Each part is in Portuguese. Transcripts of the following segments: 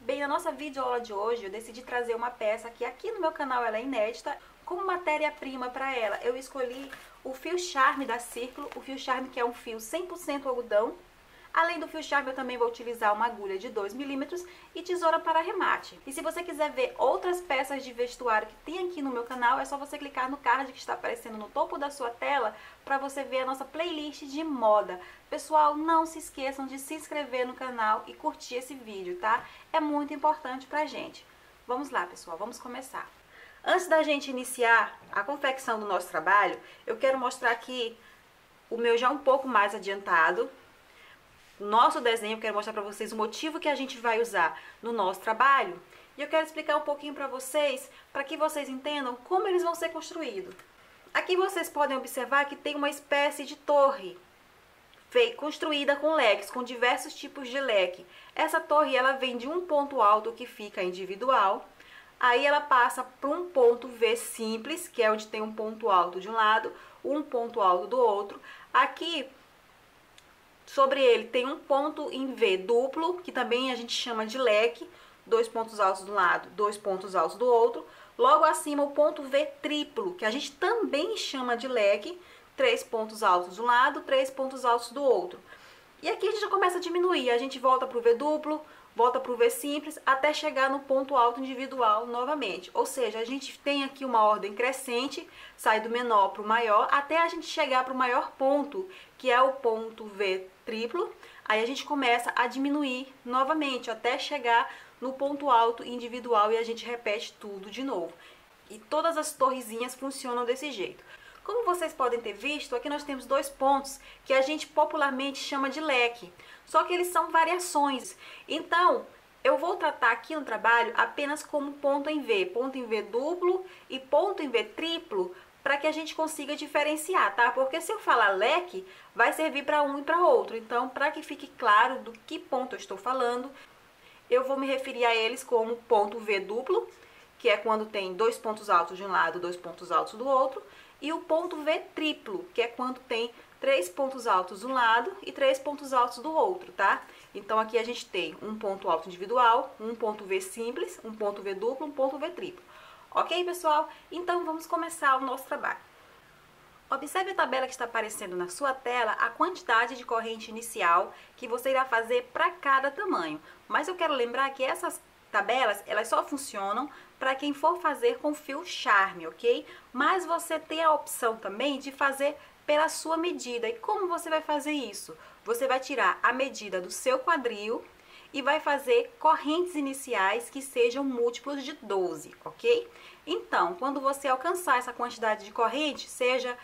Bem, na nossa videoaula de hoje eu decidi trazer uma peça que aqui no meu canal ela é inédita. Como matéria-prima para ela, eu escolhi o fio charme da Círculo, o fio charme que é um fio 100% algodão. Além do fio charme, eu também vou utilizar uma agulha de 2 milímetros e tesoura para arremate. E se você quiser ver outras peças de vestuário que tem aqui no meu canal, é só você clicar no card que está aparecendo no topo da sua tela para você ver a nossa playlist de moda. Pessoal, não se esqueçam de se inscrever no canal e curtir esse vídeo, tá? É muito importante pra gente. Vamos lá, pessoal, vamos começar. Antes da gente iniciar a confecção do nosso trabalho, eu quero mostrar aqui o meu já um pouco mais adiantado. Nosso desenho, eu quero mostrar para vocês o motivo que a gente vai usar no nosso trabalho. E eu quero explicar um pouquinho para vocês, para que vocês entendam como eles vão ser construídos. Aqui vocês podem observar que tem uma espécie de torre construída com leques, com diversos tipos de leque. Essa torre, ela vem de um ponto alto que fica individual, aí ela passa para um ponto V simples, que é onde tem um ponto alto de um lado, um ponto alto do outro. Aqui sobre ele tem um ponto em V duplo, que também a gente chama de leque, 2 pontos altos de um lado, 2 pontos altos do outro. Logo acima o ponto V triplo, que a gente também chama de leque, 3 pontos altos de um lado, 3 pontos altos do outro. E aqui a gente já começa a diminuir, a gente volta para o V duplo, volta para o V simples, até chegar no ponto alto individual novamente. Ou seja, a gente tem aqui uma ordem crescente, sai do menor para o maior, até a gente chegar para o maior ponto, que é o ponto V triplo. Aí a gente começa a diminuir novamente, até chegar no ponto alto individual e a gente repete tudo de novo. E todas as torrezinhas funcionam desse jeito. Como vocês podem ter visto, aqui nós temos 2 pontos que a gente popularmente chama de leque, só que eles são variações. Então, eu vou tratar aqui no trabalho apenas como ponto em V duplo e ponto em V triplo, para que a gente consiga diferenciar, tá? Porque se eu falar leque, vai servir para um e para outro. Então, para que fique claro do que ponto eu estou falando, eu vou me referir a eles como ponto V duplo, que é quando tem 2 pontos altos de um lado, 2 pontos altos do outro, e o ponto V triplo, que é quando tem 3 pontos altos de um lado e 3 pontos altos do outro, tá? Então aqui a gente tem um ponto alto individual, um ponto V simples, um ponto V duplo, um ponto V triplo. Ok, pessoal? Então vamos começar o nosso trabalho. Observe a tabela que está aparecendo na sua tela, a quantidade de corrente inicial que você irá fazer para cada tamanho. Mas eu quero lembrar que essas tabelas, elas só funcionam para quem for fazer com fio charme, ok? Mas você tem a opção também de fazer pela sua medida. E como você vai fazer isso? Você vai tirar a medida do seu quadril e vai fazer correntes iniciais que sejam múltiplos de 12, ok? Então, quando você alcançar essa quantidade de corrente, seja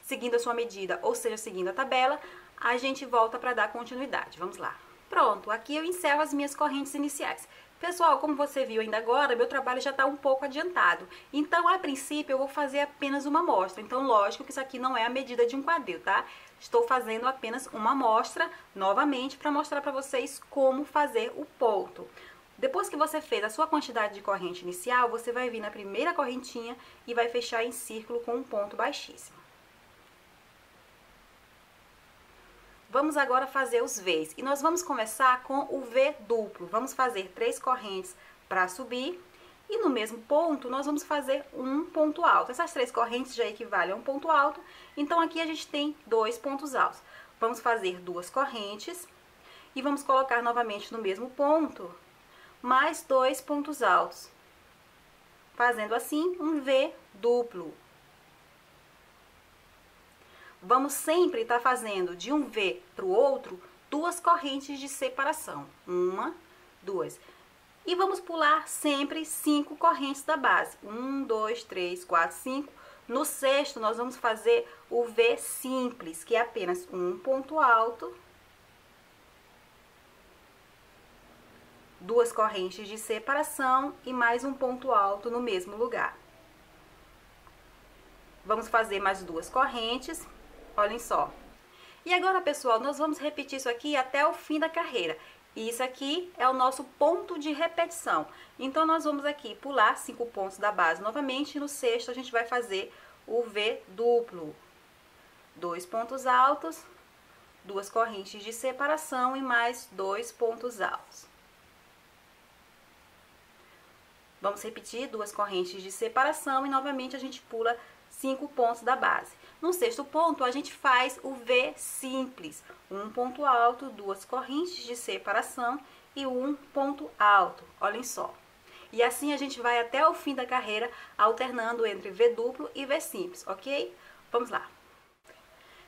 seguindo a sua medida ou seja seguindo a tabela, a gente volta para dar continuidade. Vamos lá. Pronto, aqui eu encerro as minhas correntes iniciais. Pessoal, como você viu ainda agora, meu trabalho já está um pouco adiantado. Então, a princípio, eu vou fazer apenas uma amostra. Então, lógico que isso aqui não é a medida de um quadril, tá? Estou fazendo apenas uma amostra, novamente, para mostrar para vocês como fazer o ponto. Depois que você fez a sua quantidade de corrente inicial, você vai vir na primeira correntinha e vai fechar em círculo com um ponto baixíssimo. Vamos agora fazer os V's e nós vamos começar com o V duplo. Vamos fazer 3 correntes para subir e no mesmo ponto nós vamos fazer um ponto alto. Essas 3 correntes já equivalem a um ponto alto, então aqui a gente tem 2 pontos altos. Vamos fazer 2 correntes e vamos colocar novamente no mesmo ponto mais 2 pontos altos, fazendo assim um V duplo. Vamos sempre estar fazendo de um V para o outro 2 correntes de separação. 1, 2. E vamos pular sempre 5 correntes da base. 1, 2, 3, 4, 5. No sexto, nós vamos fazer o V simples, que é apenas um ponto alto, 2 correntes de separação e mais um ponto alto no mesmo lugar. Vamos fazer mais 2 correntes. Olhem só. E agora, pessoal, nós vamos repetir isso aqui até o fim da carreira. E isso aqui é o nosso ponto de repetição. Então, nós vamos aqui pular 5 pontos da base novamente. E no sexto, a gente vai fazer o V duplo. 2 pontos altos, 2 correntes de separação e mais 2 pontos altos. Vamos repetir 2 correntes de separação e novamente a gente pula 5 pontos da base. No sexto ponto, a gente faz o V simples. Um ponto alto, 2 correntes de separação e um ponto alto. Olhem só. E assim a gente vai até o fim da carreira, alternando entre V duplo e V simples, ok? Vamos lá.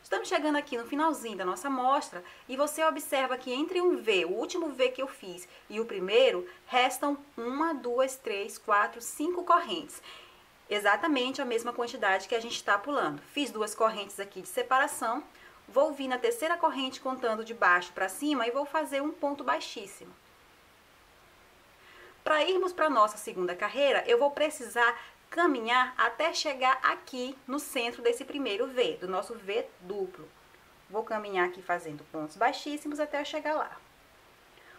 Estamos chegando aqui no finalzinho da nossa amostra e você observa que entre um V, o último V que eu fiz, e o primeiro, restam 1, 2, 3, 4, 5 correntes. Exatamente a mesma quantidade que a gente está pulando. Fiz 2 correntes aqui de separação, vou vir na terceira corrente contando de baixo para cima e vou fazer um ponto baixíssimo. Para irmos para a nossa segunda carreira, eu vou precisar caminhar até chegar aqui no centro desse primeiro V, do nosso V duplo. Vou caminhar aqui fazendo pontos baixíssimos até eu chegar lá.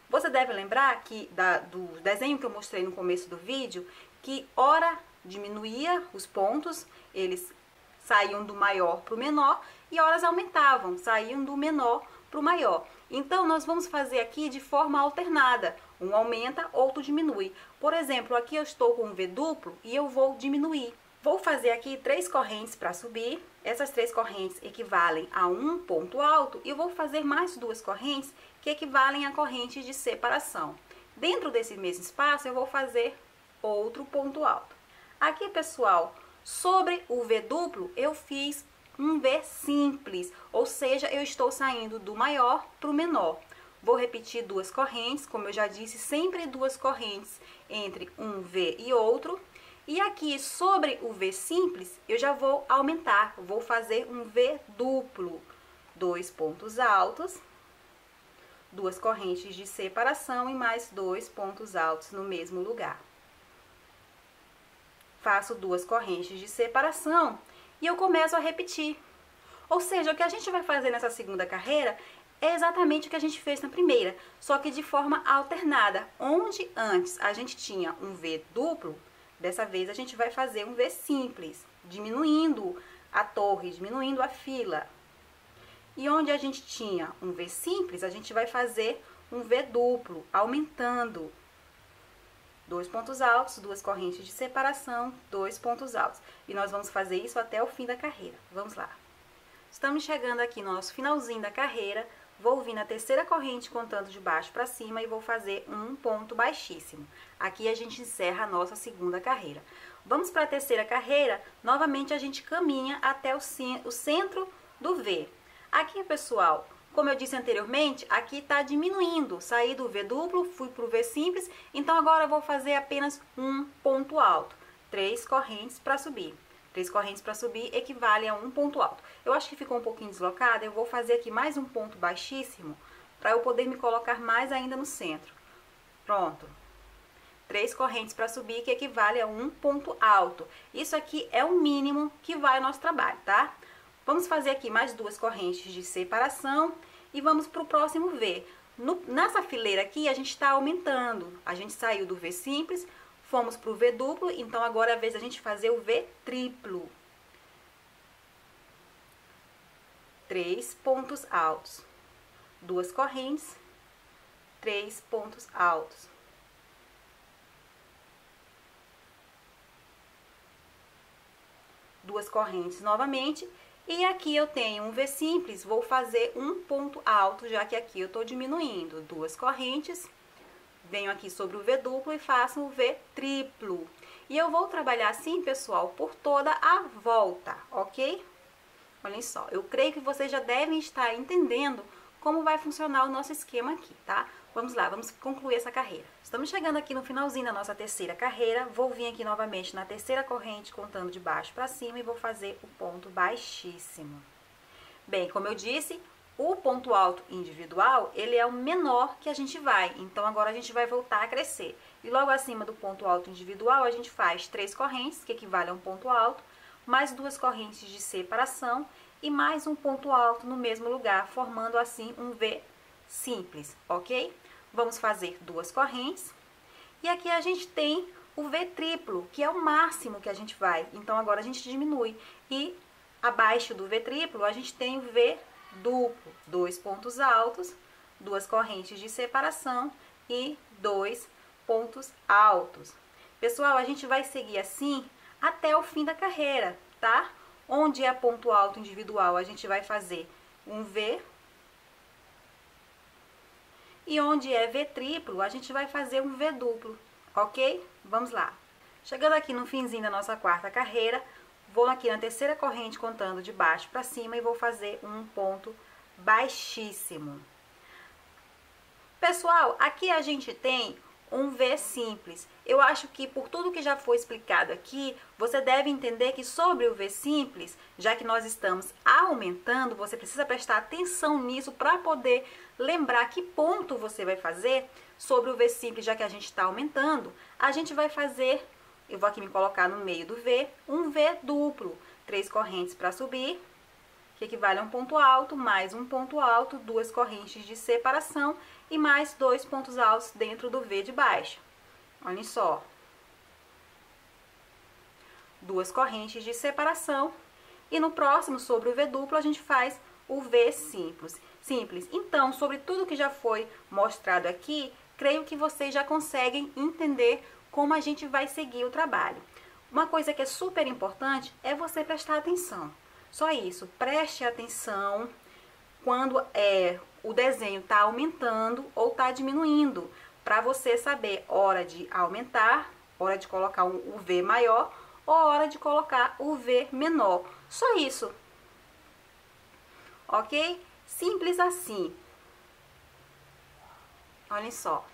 Você deve lembrar que do desenho que eu mostrei no começo do vídeo, que ora diminuía os pontos, eles saíam do maior para o menor, e horas aumentavam, saíam do menor para o maior. Então, nós vamos fazer aqui de forma alternada. Um aumenta, outro diminui. Por exemplo, aqui eu estou com um V duplo e eu vou diminuir. Vou fazer aqui 3 correntes para subir. Essas 3 correntes equivalem a um ponto alto e eu vou fazer mais 2 correntes que equivalem a correntes de separação. Dentro desse mesmo espaço, eu vou fazer outro ponto alto. Aqui, pessoal, sobre o V duplo, eu fiz um V simples, ou seja, eu estou saindo do maior para o menor. Vou repetir 2 correntes, como eu já disse, sempre 2 correntes entre um V e outro. E aqui, sobre o V simples, eu já vou aumentar, vou fazer um V duplo. 2 pontos altos, 2 correntes de separação e mais 2 pontos altos no mesmo lugar. Faço 2 correntes de separação e eu começo a repetir. Ou seja, o que a gente vai fazer nessa segunda carreira é exatamente o que a gente fez na primeira, só que de forma alternada. Onde antes a gente tinha um V duplo, dessa vez a gente vai fazer um V simples, diminuindo a torre, diminuindo a fila. E onde a gente tinha um V simples, a gente vai fazer um V duplo, aumentando. 2 pontos altos, 2 correntes de separação, 2 pontos altos. E nós vamos fazer isso até o fim da carreira. Vamos lá. Estamos chegando aqui no nosso finalzinho da carreira. Vou vir na terceira corrente contando de baixo para cima e vou fazer um ponto baixíssimo. Aqui a gente encerra a nossa segunda carreira. Vamos para a terceira carreira. Novamente a gente caminha até o centro do V. Aqui, pessoal, como eu disse anteriormente, aqui está diminuindo. Saí do V duplo, fui para o V simples, então agora eu vou fazer apenas um ponto alto. 3 correntes para subir. 3 correntes para subir equivale a um ponto alto. Eu acho que ficou um pouquinho deslocada, eu vou fazer aqui mais um ponto baixíssimo, para eu poder me colocar mais ainda no centro. Pronto. 3 correntes para subir, que equivale a um ponto alto. Isso aqui é o mínimo que vai o nosso trabalho, tá? Vamos fazer aqui mais 2 correntes de separação e vamos para o próximo V. Nessa fileira aqui, a gente está aumentando. A gente saiu do V simples, fomos para o V duplo, então agora é a vez da gente fazer o V triplo. 3 pontos altos. 2 correntes, 3 pontos altos. Duas correntes novamente. E aqui eu tenho um V simples, vou fazer um ponto alto, já que aqui eu estou diminuindo. 2 correntes, venho aqui sobre o V duplo e faço o V triplo. E eu vou trabalhar assim, pessoal, por toda a volta, ok? Olhem só, eu creio que vocês já devem estar entendendo como vai funcionar o nosso esquema aqui, tá? Vamos lá, vamos concluir essa carreira. Estamos chegando aqui no finalzinho da nossa terceira carreira. Vou vir aqui novamente na terceira corrente, contando de baixo para cima e vou fazer o ponto baixíssimo. Bem, como eu disse, o ponto alto individual, ele é o menor que a gente vai. Então, agora a gente vai voltar a crescer. E logo acima do ponto alto individual, a gente faz 3 correntes, que equivale a um ponto alto, mais 2 correntes de separação e mais um ponto alto no mesmo lugar, formando assim um V simples, ok? Vamos fazer 2 correntes. E aqui a gente tem o V triplo, que é o máximo que a gente vai. Então, agora a gente diminui. E abaixo do V triplo, a gente tem o V duplo. 2 pontos altos, 2 correntes de separação e 2 pontos altos. Pessoal, a gente vai seguir assim até o fim da carreira, tá? Onde é ponto alto individual, a gente vai fazer um V. E onde é V triplo, a gente vai fazer um V duplo, ok? Vamos lá. Chegando aqui no finzinho da nossa quarta carreira, vou aqui na terceira corrente contando de baixo para cima e vou fazer um ponto baixíssimo. Pessoal, aqui a gente tem um V simples. Eu acho que por tudo que já foi explicado aqui, você deve entender que sobre o V simples, já que nós estamos aumentando, você precisa prestar atenção nisso para poder lembrar que ponto você vai fazer sobre o V simples, já que a gente está aumentando. A gente vai fazer, eu vou aqui me colocar no meio do V, um V duplo. 3 correntes para subir, que equivale a um ponto alto, mais um ponto alto, 2 correntes de separação e mais 2 pontos altos dentro do V de baixo. Olhem só. 2 correntes de separação e no próximo, sobre o V duplo, a gente faz o V simples. Então, sobre tudo que já foi mostrado aqui, creio que vocês já conseguem entender como a gente vai seguir o trabalho. Uma coisa que é super importante é você prestar atenção. Só isso, preste atenção quando o desenho está aumentando ou está diminuindo, para você saber hora de aumentar, hora de colocar o V maior ou hora de colocar o V menor. Só isso, ok? Simples assim. Olhem só.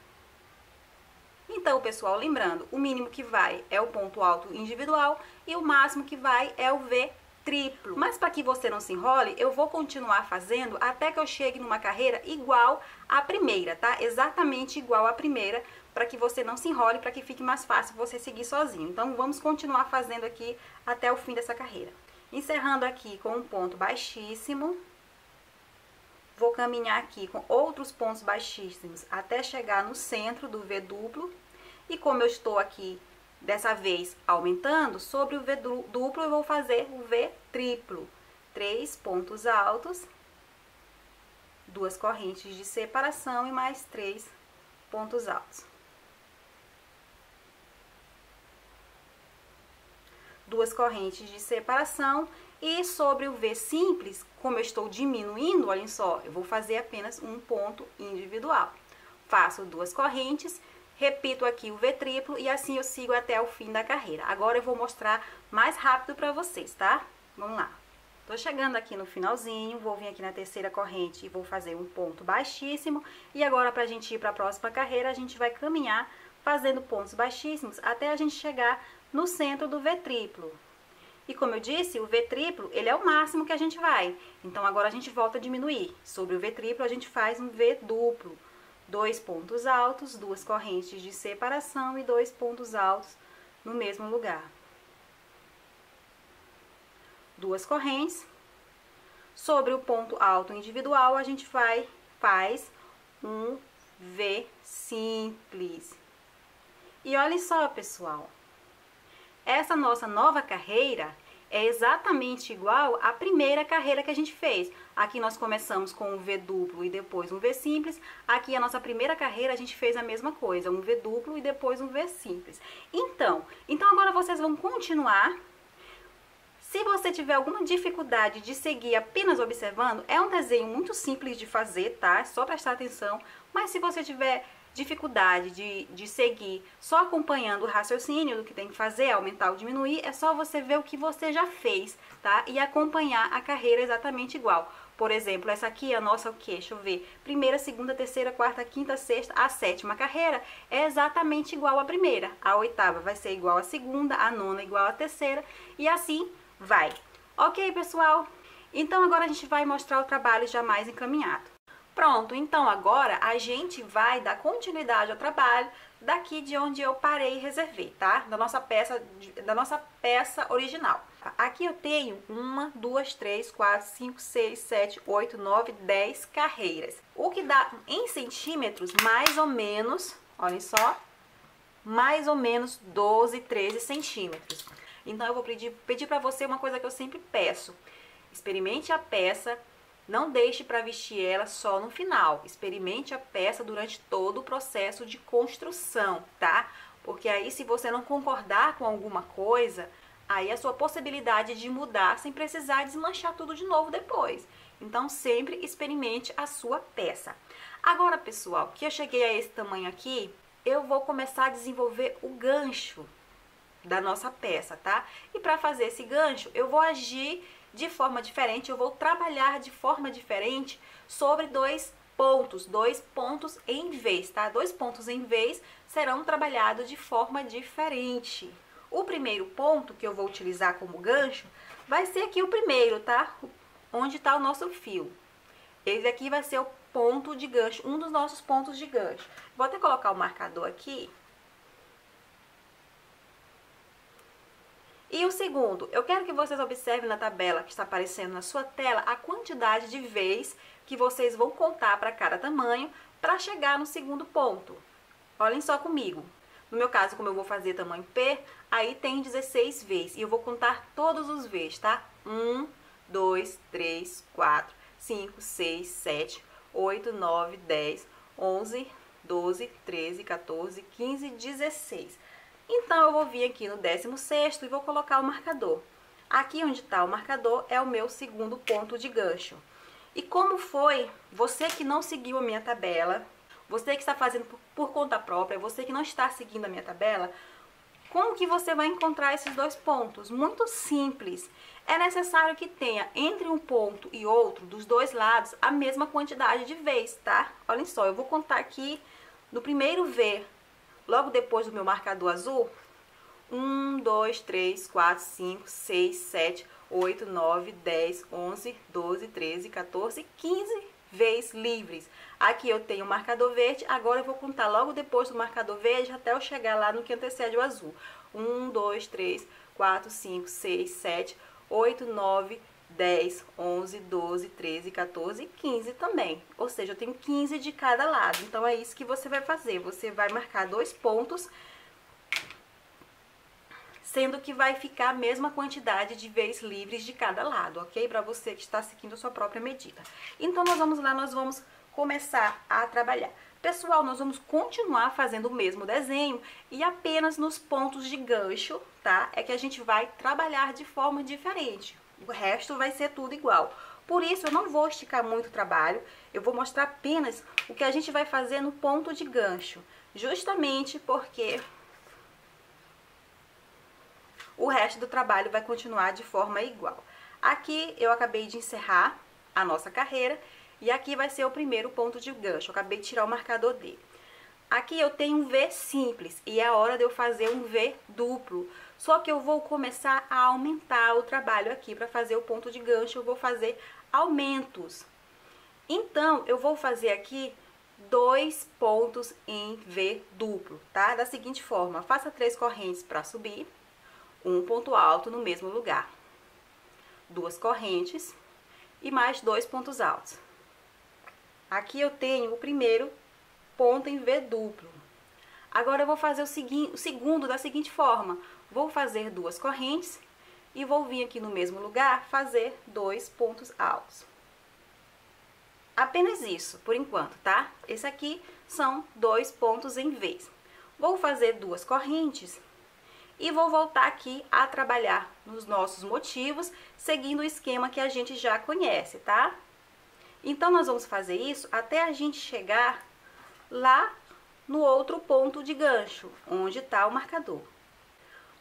Então, pessoal, lembrando, o mínimo que vai é o ponto alto individual e o máximo que vai é o V triplo. Mas para que você não se enrole, eu vou continuar fazendo até que eu chegue numa carreira igual à primeira, tá? Exatamente igual à primeira, para que você não se enrole, para que fique mais fácil você seguir sozinho. Então, vamos continuar fazendo aqui até o fim dessa carreira. Encerrando aqui com um ponto baixíssimo. Vou caminhar aqui com outros pontos baixíssimos até chegar no centro do V duplo. E como eu estou aqui, dessa vez, aumentando, sobre o V duplo eu vou fazer o V triplo. 3 pontos altos, 2 correntes de separação e mais 3 pontos altos. 2 correntes de separação. E sobre o V simples, como eu estou diminuindo, olhem só, eu vou fazer apenas um ponto individual. Faço 2 correntes, repito aqui o V triplo e assim eu sigo até o fim da carreira. Agora eu vou mostrar mais rápido para vocês, tá? Vamos lá. Tô chegando aqui no finalzinho, vou vir aqui na terceira corrente e vou fazer um ponto baixíssimo. E agora, pra gente ir para a próxima carreira, a gente vai caminhar fazendo pontos baixíssimos até a gente chegar no centro do V triplo. E como eu disse, o V triplo, ele é o máximo que a gente vai. Então, agora a gente volta a diminuir. Sobre o V triplo, a gente faz um V duplo. 2 pontos altos, 2 correntes de separação e 2 pontos altos no mesmo lugar. 2 correntes. Sobre o ponto alto individual, a gente faz um V simples. E olhem só, pessoal. Essa nossa nova carreira é exatamente igual à primeira carreira que a gente fez. Aqui nós começamos com um V duplo e depois um V simples. Aqui a nossa primeira carreira a gente fez a mesma coisa, um V duplo e depois um V simples. Então agora vocês vão continuar. Se você tiver alguma dificuldade de seguir apenas observando, é um desenho muito simples de fazer, tá? É só prestar atenção. Mas se você tiver dificuldade de seguir só acompanhando o raciocínio do que tem que fazer, aumentar ou diminuir, é só você ver o que você já fez, tá? E acompanhar a carreira exatamente igual. Por exemplo, essa aqui é a nossa o quê? Deixa eu ver. Primeira, segunda, terceira, quarta, quinta, sexta, a sétima carreira é exatamente igual à primeira. A oitava vai ser igual à segunda, a nona igual à terceira e assim vai. Ok, pessoal? Então agora a gente vai mostrar o trabalho já mais encaminhado. Pronto, então agora a gente vai dar continuidade ao trabalho daqui de onde eu parei e reservei, tá? Da nossa peça original. Aqui eu tenho 1, 2, 3, 4, 5, 6, 7, 8, 9, 10 carreiras. O que dá em centímetros, mais ou menos, olhem só, mais ou menos 12, 13 centímetros. Então eu vou pedir para você uma coisa que eu sempre peço. Experimente a peça. Não deixe para vestir ela só no final. Experimente a peça durante todo o processo de construção, tá? Porque aí, se você não concordar com alguma coisa, aí a sua possibilidade de mudar sem precisar desmanchar tudo de novo depois. Então, sempre experimente a sua peça. Agora, pessoal, que eu cheguei a esse tamanho aqui, eu vou começar a desenvolver o gancho da nossa peça, tá? E para fazer esse gancho, eu vou agir de forma diferente, eu vou trabalhar de forma diferente sobre dois pontos em vez, tá? 2 pontos em vez serão trabalhados de forma diferente. O primeiro ponto que eu vou utilizar como gancho vai ser aqui o primeiro, tá? Onde tá o nosso fio. Esse aqui vai ser o ponto de gancho, um dos nossos pontos de gancho. Vou até colocar o marcador aqui. E o segundo, eu quero que vocês observem na tabela que está aparecendo na sua tela a quantidade de vezes que vocês vão contar para cada tamanho para chegar no segundo ponto. Olhem só comigo. No meu caso, como eu vou fazer tamanho P, aí tem 16 vezes. E eu vou contar todos os vezes, tá? 1, 2, 3, 4, 5, 6, 7, 8, 9, 10, 11, 12, 13, 14, 15, 16. Então, eu vou vir aqui no 16º e vou colocar o marcador. Aqui onde está o marcador é o meu segundo ponto de gancho. E como foi, você que não seguiu a minha tabela, você que está fazendo por conta própria, você que não está seguindo a minha tabela, como que você vai encontrar esses dois pontos? Muito simples. É necessário que tenha entre um ponto e outro, dos dois lados, a mesma quantidade de vezes, tá? Olhem só, eu vou contar aqui no primeiro V, logo depois do meu marcador azul, 1, 2, 3, 4, 5, 6, 7, 8, 9, 10, 11, 12, 13, 14, 15 vezes livres. Aqui eu tenho o marcador verde, agora eu vou contar logo depois do marcador verde até eu chegar lá no que antecede o azul. 1, 2, 3, 4, 5, 6, 7, 8, 9, 10, 11, 12, 13, 14, 15 também. Ou seja, eu tenho 15 de cada lado. Então, é isso que você vai fazer. Você vai marcar 2 pontos, sendo que vai ficar a mesma quantidade de vezes livres de cada lado, ok? Para você que está seguindo a sua própria medida. Então, nós vamos lá, nós vamos começar a trabalhar. Pessoal, nós vamos continuar fazendo o mesmo desenho e apenas nos pontos de gancho, tá? É que a gente vai trabalhar de forma diferente. O resto vai ser tudo igual. Por isso, eu não vou esticar muito o trabalho. Eu vou mostrar apenas o que a gente vai fazer no ponto de gancho. Justamente porque o resto do trabalho vai continuar de forma igual. Aqui eu acabei de encerrar a nossa carreira e aqui vai ser o primeiro ponto de gancho. Eu acabei de tirar o marcador dele. Aqui eu tenho um V simples e é a hora de eu fazer um V duplo. Só que eu vou começar a aumentar o trabalho aqui. Para fazer o ponto de gancho, eu vou fazer aumentos. Então, eu vou fazer aqui 2 pontos em V duplo, tá? Da seguinte forma, faça 3 correntes para subir, um ponto alto no mesmo lugar. 2 correntes e mais 2 pontos altos. Aqui eu tenho o primeiro ponto em V duplo. Agora eu vou fazer o segundo da seguinte forma. Vou fazer 2 correntes e vou vir aqui no mesmo lugar fazer 2 pontos altos. Apenas isso, por enquanto, tá? Esse aqui são 2 pontos em V. Vou fazer 2 correntes e vou voltar aqui a trabalhar nos nossos motivos, seguindo o esquema que a gente já conhece, tá? Então, nós vamos fazer isso até a gente chegar lá no outro ponto de gancho, onde está o marcador.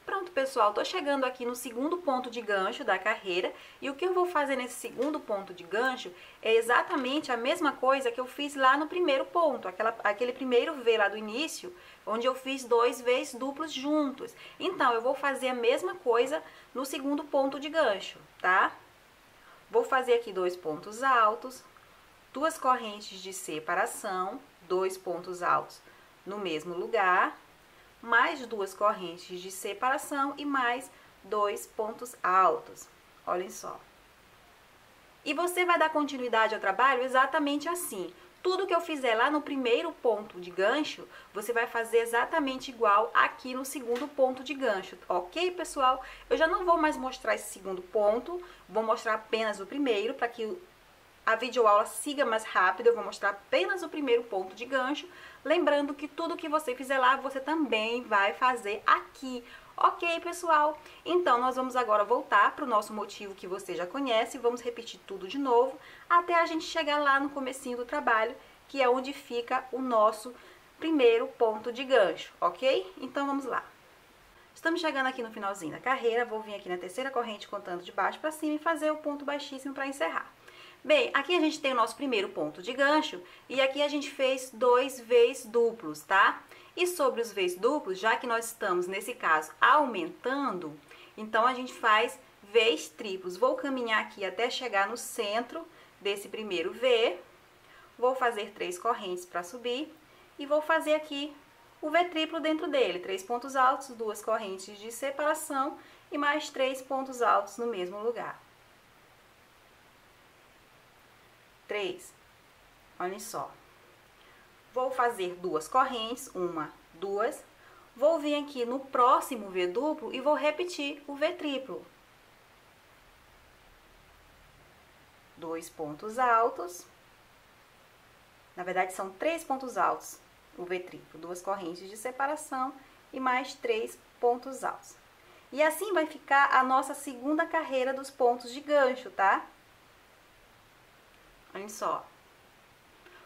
Pronto, pessoal, tô chegando aqui no segundo ponto de gancho da carreira e o que eu vou fazer nesse segundo ponto de gancho é exatamente a mesma coisa que eu fiz lá no primeiro ponto, aquele primeiro V lá do início, onde eu fiz 2 Vs duplos juntos. Então, eu vou fazer a mesma coisa no segundo ponto de gancho, tá? Vou fazer aqui 2 pontos altos, 2 correntes de separação, 2 pontos altos no mesmo lugar, mais 2 correntes de separação e mais 2 pontos altos. Olhem só. E você vai dar continuidade ao trabalho exatamente assim. Tudo que eu fizer lá no primeiro ponto de gancho, você vai fazer exatamente igual aqui no segundo ponto de gancho, ok, pessoal? Eu já não vou mais mostrar esse segundo ponto, vou mostrar apenas o primeiro, para que a videoaula siga mais rápido, eu vou mostrar apenas o primeiro ponto de gancho, lembrando que tudo que você fizer lá, você também vai fazer aqui. Ok, pessoal? Então, nós vamos agora voltar para o nosso motivo que você já conhece, vamos repetir tudo de novo, até a gente chegar lá no comecinho do trabalho, que é onde fica o nosso primeiro ponto de gancho, ok? Então, vamos lá. Estamos chegando aqui no finalzinho da carreira, vou vir aqui na terceira corrente contando de baixo para cima e fazer o ponto baixíssimo para encerrar. Bem, aqui a gente tem o nosso primeiro ponto de gancho e aqui a gente fez 2 Vs duplos, tá? E sobre os Vs duplos, já que nós estamos, nesse caso, aumentando, então a gente faz Vs triplos. Vou caminhar aqui até chegar no centro desse primeiro V, vou fazer 3 correntes para subir e vou fazer aqui o V triplo dentro dele, 3 pontos altos, 2 correntes de separação e mais 3 pontos altos no mesmo lugar. 3. Olhem só. Vou fazer 2 correntes, 1, 2. Vou vir aqui no próximo V duplo e vou repetir o V triplo. 2 pontos altos. Na verdade, são 3 pontos altos. O V triplo, 2 correntes de separação e mais 3 pontos altos. E assim vai ficar a nossa segunda carreira dos pontos de gancho, tá? Olhem só.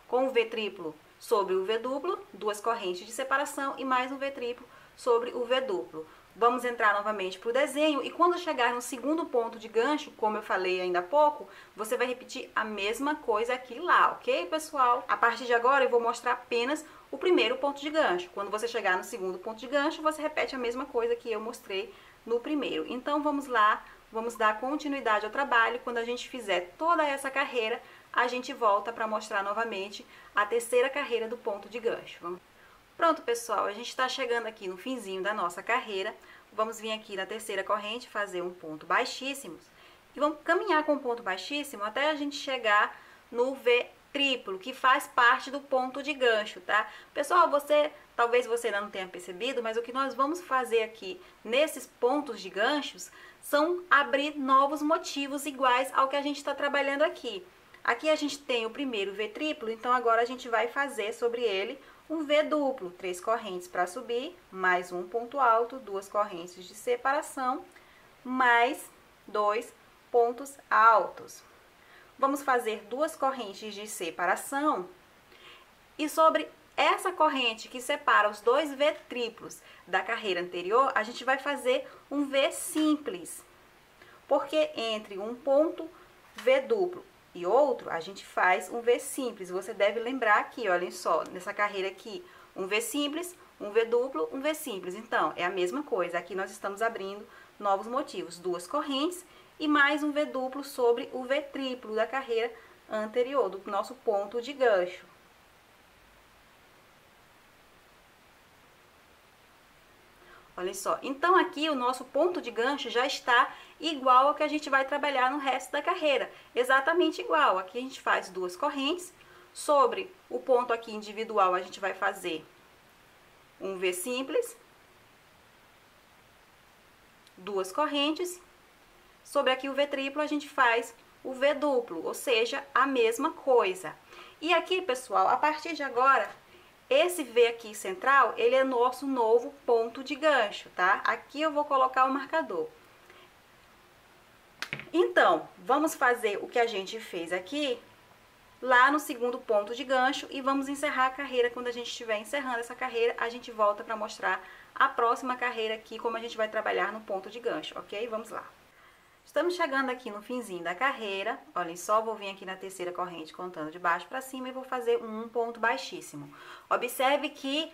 Com o V triplo sobre o V duplo, 2 correntes de separação e mais um V triplo sobre o V duplo. Vamos entrar novamente para o desenho e quando chegar no segundo ponto de gancho, como eu falei ainda há pouco, você vai repetir a mesma coisa aqui lá, ok, pessoal? A partir de agora eu vou mostrar apenas o primeiro ponto de gancho. Quando você chegar no segundo ponto de gancho, você repete a mesma coisa que eu mostrei no primeiro. Então, vamos lá, vamos dar continuidade ao trabalho. Quando a gente fizer toda essa carreira, a gente volta para mostrar novamente a terceira carreira do ponto de gancho. Pronto, pessoal, a gente está chegando aqui no finzinho da nossa carreira. Vamos vir aqui na terceira corrente, fazer um ponto baixíssimo. E vamos caminhar com o ponto baixíssimo até a gente chegar no V triplo, que faz parte do ponto de gancho, tá? Pessoal, talvez você ainda não tenha percebido, mas o que nós vamos fazer aqui nesses pontos de ganchos são abrir novos motivos iguais ao que a gente está trabalhando aqui. Aqui a gente tem o primeiro V triplo, então agora a gente vai fazer sobre ele um V duplo, 3 correntes para subir, mais um ponto alto, 2 correntes de separação, mais 2 pontos altos. Vamos fazer 2 correntes de separação e sobre essa corrente que separa os 2 V triplos da carreira anterior, a gente vai fazer um V simples, porque entre um ponto V duplo e outro, a gente faz um V simples. Você deve lembrar aqui, olhem só, nessa carreira aqui, um V simples, um V duplo, um V simples. Então, é a mesma coisa. Aqui nós estamos abrindo novos motivos, 2 correntes e mais um V duplo sobre o V triplo da carreira anterior, do nosso ponto de gancho. Olha só, então aqui o nosso ponto de gancho já está igual ao que a gente vai trabalhar no resto da carreira. Exatamente igual. Aqui a gente faz 2 correntes. Sobre o ponto aqui individual, a gente vai fazer um V simples. 2 correntes. Sobre aqui o V triplo, a gente faz o V duplo, ou seja, a mesma coisa. E aqui, pessoal, a partir de agora, esse V aqui central, ele é nosso novo ponto de gancho, tá? Aqui eu vou colocar o marcador. Então, vamos fazer o que a gente fez aqui, lá no segundo ponto de gancho, e vamos encerrar a carreira. Quando a gente estiver encerrando essa carreira, a gente volta para mostrar a próxima carreira aqui, como a gente vai trabalhar no ponto de gancho, ok? Vamos lá. Estamos chegando aqui no finzinho da carreira, olhem só, vou vir aqui na terceira corrente contando de baixo para cima e vou fazer um ponto baixíssimo. Observe que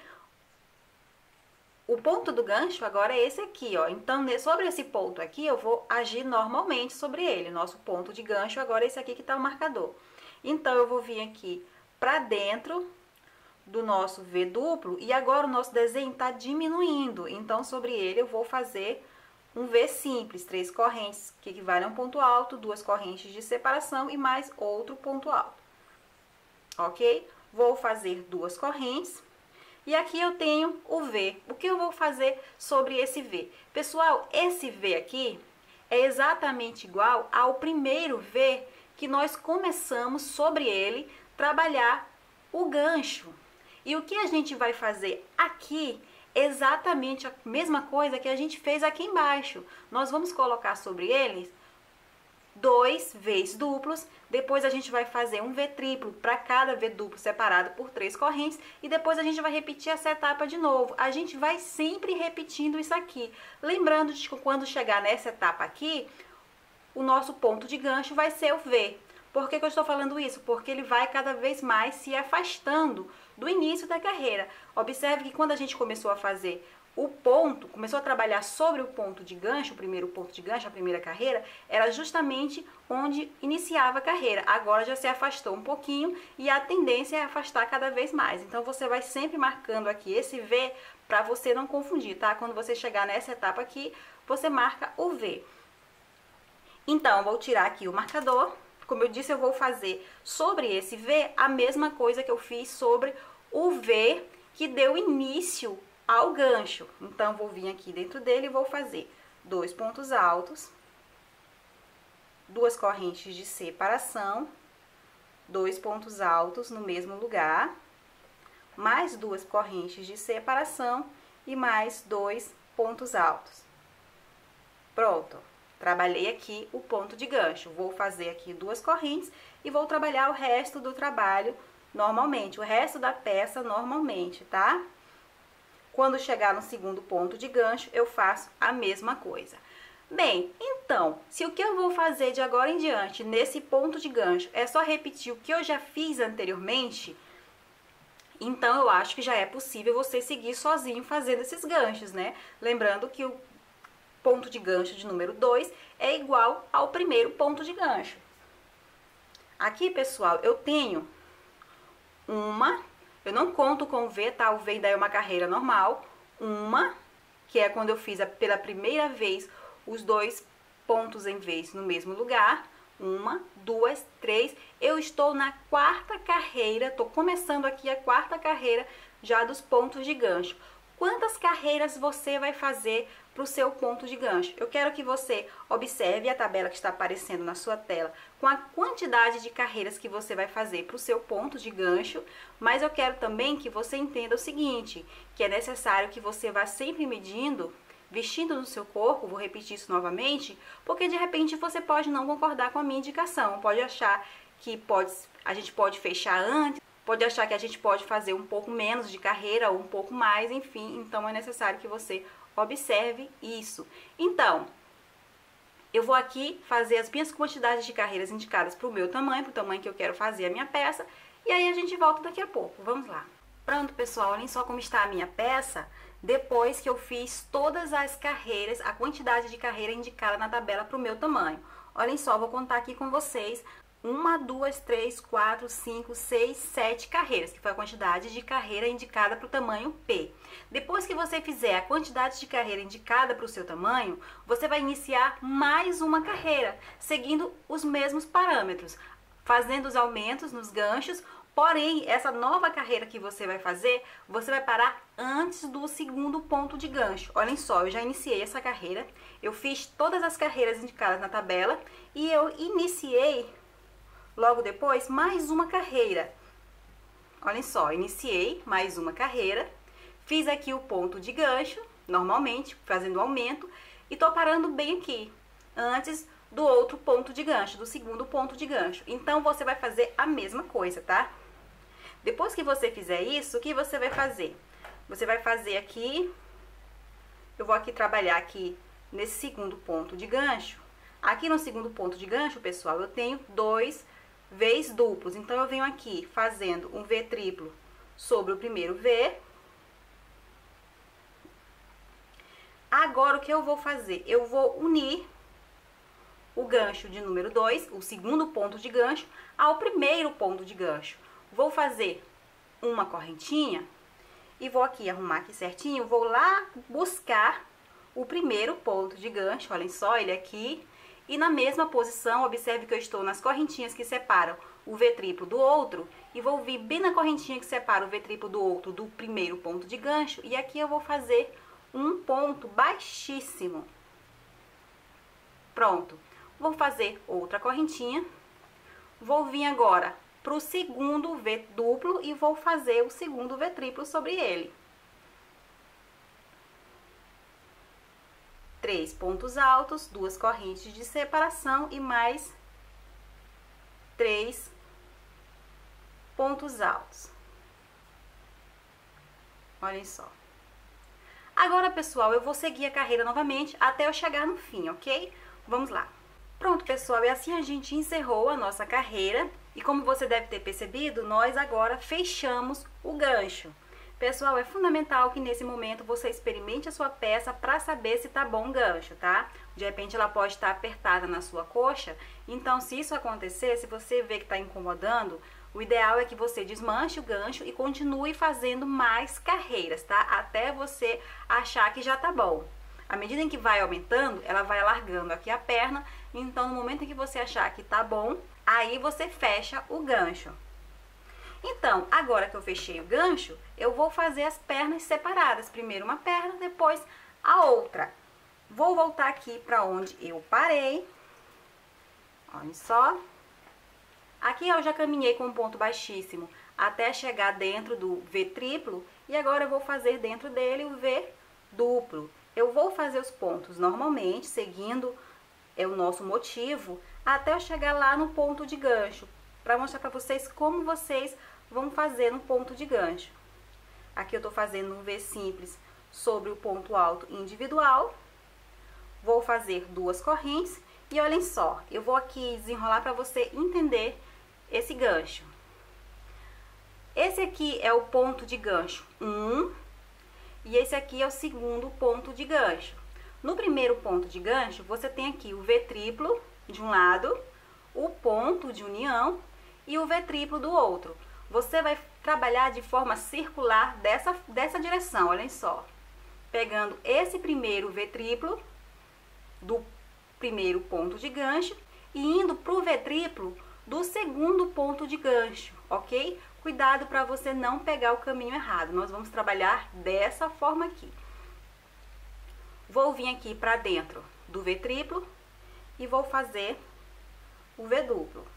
o ponto do gancho agora é esse aqui, ó. Então, sobre esse ponto aqui, eu vou agir normalmente sobre ele. Nosso ponto de gancho agora é esse aqui que tá o marcador. Então, eu vou vir aqui para dentro do nosso V duplo e agora o nosso desenho tá diminuindo. Então, sobre ele eu vou fazer um V simples, 3 correntes, que equivale a um ponto alto, 2 correntes de separação e mais outro ponto alto. Ok? Vou fazer 2 correntes. E aqui eu tenho o V. O que eu vou fazer sobre esse V? Pessoal, esse V aqui é exatamente igual ao primeiro V que nós começamos sobre ele trabalhar o gancho. E o que a gente vai fazer aqui é exatamente a mesma coisa que a gente fez aqui embaixo. Nós vamos colocar sobre eles 2 V's duplos, depois a gente vai fazer um V triplo para cada V duplo separado por 3 correntes e depois a gente vai repetir essa etapa de novo. A gente vai sempre repetindo isso aqui. Lembrando de que quando chegar nessa etapa aqui, o nosso ponto de gancho vai ser o V. Por que eu estou falando isso? Porque ele vai cada vez mais se afastando do início da carreira. Observe que quando a gente começou a fazer o ponto, começou a trabalhar sobre o ponto de gancho, o primeiro ponto de gancho, a primeira carreira, era justamente onde iniciava a carreira. Agora já se afastou um pouquinho e a tendência é afastar cada vez mais. Então você vai sempre marcando aqui esse V para você não confundir, tá? Quando você chegar nessa etapa aqui, você marca o V. Então, eu vou tirar aqui o marcador. Como eu disse, eu vou fazer sobre esse V a mesma coisa que eu fiz sobre o V que deu início ao gancho. Então, vou vir aqui dentro dele e vou fazer 2 pontos altos, 2 correntes de separação, 2 pontos altos no mesmo lugar, mais 2 correntes de separação e mais 2 pontos altos. Pronto. Trabalhei aqui o ponto de gancho. Vou fazer aqui 2 correntes e vou trabalhar o resto do trabalho normalmente, o resto da peça normalmente, tá? Quando chegar no segundo ponto de gancho, eu faço a mesma coisa. Bem, então, se o que eu vou fazer de agora em diante nesse ponto de gancho é só repetir o que eu já fiz anteriormente, então eu acho que já é possível você seguir sozinho fazendo esses ganchos, né? Lembrando que o ponto de gancho de número 2 é igual ao primeiro ponto de gancho. Aqui, pessoal, eu tenho eu não conto com o V, tá? O V ainda é uma carreira normal. Que é quando eu fiz pela primeira vez os 2 pontos em vez no mesmo lugar. 1, 2, 3. Eu estou na 4ª carreira, tô começando aqui a 4ª carreira já dos pontos de gancho. Quantas carreiras você vai fazer para o seu ponto de gancho? Eu quero que você observe a tabela que está aparecendo na sua tela com a quantidade de carreiras que você vai fazer para o seu ponto de gancho, mas eu quero também que você entenda o seguinte, que é necessário que você vá sempre medindo, vestindo no seu corpo, vou repetir isso novamente, porque de repente você pode não concordar com a minha indicação, pode achar que a gente pode fechar antes, pode achar que a gente pode fazer um pouco menos de carreira ou um pouco mais, enfim, então é necessário que você observe isso. Então, eu vou aqui fazer as minhas quantidades de carreiras indicadas para o meu tamanho, para o tamanho que eu quero fazer a minha peça, e aí a gente volta daqui a pouco. Vamos lá. Pronto, pessoal, olhem só como está a minha peça, depois que eu fiz todas as carreiras, a quantidade de carreira indicada na tabela para o meu tamanho. Olhem só, vou contar aqui com vocês 1, 2, 3, 4, 5, 6, 7 carreiras, que foi a quantidade de carreira indicada para o tamanho P. Depois que você fizer a quantidade de carreira indicada para o seu tamanho, você vai iniciar mais uma carreira, seguindo os mesmos parâmetros, fazendo os aumentos nos ganchos, porém, essa nova carreira que você vai fazer, você vai parar antes do segundo ponto de gancho. Olhem só, eu já iniciei essa carreira, eu fiz todas as carreiras indicadas na tabela e eu iniciei logo depois mais uma carreira. Olhem só, iniciei mais uma carreira, fiz aqui o ponto de gancho, normalmente, fazendo aumento, e tô parando bem aqui, antes do outro ponto de gancho, do segundo ponto de gancho. Então, você vai fazer a mesma coisa, tá? Depois que você fizer isso, o que você vai fazer? Você vai fazer aqui, eu vou aqui trabalhar aqui nesse segundo ponto de gancho. Aqui no segundo ponto de gancho, pessoal, eu tenho 2 V's duplos. Então, eu venho aqui fazendo um V triplo sobre o primeiro V. Agora, o que eu vou fazer? Eu vou unir o gancho de número 2, o segundo ponto de gancho, ao primeiro ponto de gancho. Vou fazer uma correntinha e vou aqui arrumar aqui certinho, vou lá buscar o primeiro ponto de gancho, olhem só, ele aqui, e na mesma posição, observe que eu estou nas correntinhas que separam o V triplo do outro, e vou vir bem na correntinha que separa o V triplo do outro do primeiro ponto de gancho, e aqui eu vou fazer um ponto baixíssimo. Pronto. Vou fazer outra correntinha, Vou vir agora pro segundo V duplo e vou fazer o segundo V triplo sobre ele. 3 pontos altos, 2 correntes de separação e mais 3 pontos altos. Olhem só. Agora, pessoal, eu vou seguir a carreira novamente até eu chegar no fim, ok? Vamos lá. Pronto, pessoal, e assim a gente encerrou a nossa carreira. E como você deve ter percebido, nós agora fechamos o gancho. Pessoal, é fundamental que nesse momento você experimente a sua peça para saber se tá bom o gancho, tá? De repente ela pode estar apertada na sua coxa, então se isso acontecer, se você vê que tá incomodando, o ideal é que você desmanche o gancho e continue fazendo mais carreiras, tá? Até você achar que já tá bom. À medida em que vai aumentando, ela vai alargando aqui a perna, então no momento em que você achar que tá bom, aí você fecha o gancho. Então, agora que eu fechei o gancho, eu vou fazer as pernas separadas. Primeiro uma perna, depois a outra. Vou voltar aqui para onde eu parei. Olha só. Aqui eu já caminhei com um ponto baixíssimo até chegar dentro do V triplo. E agora eu vou fazer dentro dele o V duplo. Eu vou fazer os pontos normalmente, seguindo o nosso motivo, até eu chegar lá no ponto de gancho. Para mostrar para vocês como vocês vão fazer no ponto de gancho. Aqui eu tô fazendo um V simples sobre o ponto alto individual. Vou fazer 2 correntes e olhem só, eu vou aqui desenrolar para você entender esse gancho. Esse aqui é o ponto de gancho 1 e esse aqui é o segundo ponto de gancho. No primeiro ponto de gancho, você tem aqui o V triplo de um lado, o ponto de união e o V triplo do outro. Você vai trabalhar de forma circular dessa direção, olhem só. Pegando esse primeiro V triplo do primeiro ponto de gancho e indo para o V triplo do segundo ponto de gancho, ok? Cuidado para você não pegar o caminho errado. Nós vamos trabalhar dessa forma aqui. Vou vir aqui para dentro do V triplo e vou fazer o V duplo.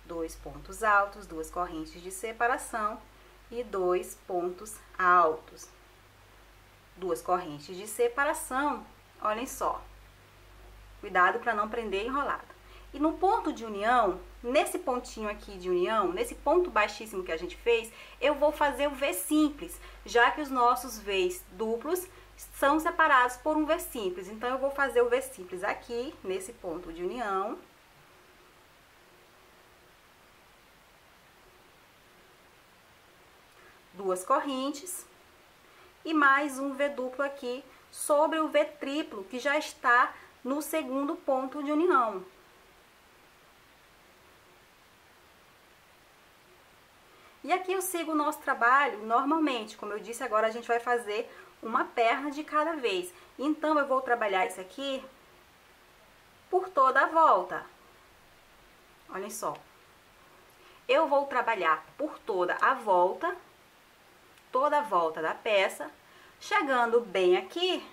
2 pontos altos, 2 correntes de separação e 2 pontos altos. 2 correntes de separação, olhem só. Cuidado para não prender enrolado. E no ponto de união, nesse pontinho aqui de união, nesse ponto baixíssimo que a gente fez, eu vou fazer o V simples, já que os nossos Vs duplos são separados por um V simples. Então, eu vou fazer o V simples aqui, nesse ponto de união. Duas correntes e mais um V duplo aqui sobre o V triplo que já está no segundo ponto de união. E aqui eu sigo o nosso trabalho normalmente, como eu disse, agora a gente vai fazer uma perna de cada vez. Então eu vou trabalhar isso aqui por toda a volta. Olhem só. Eu vou trabalhar por toda a volta da peça. Chegando bem aqui,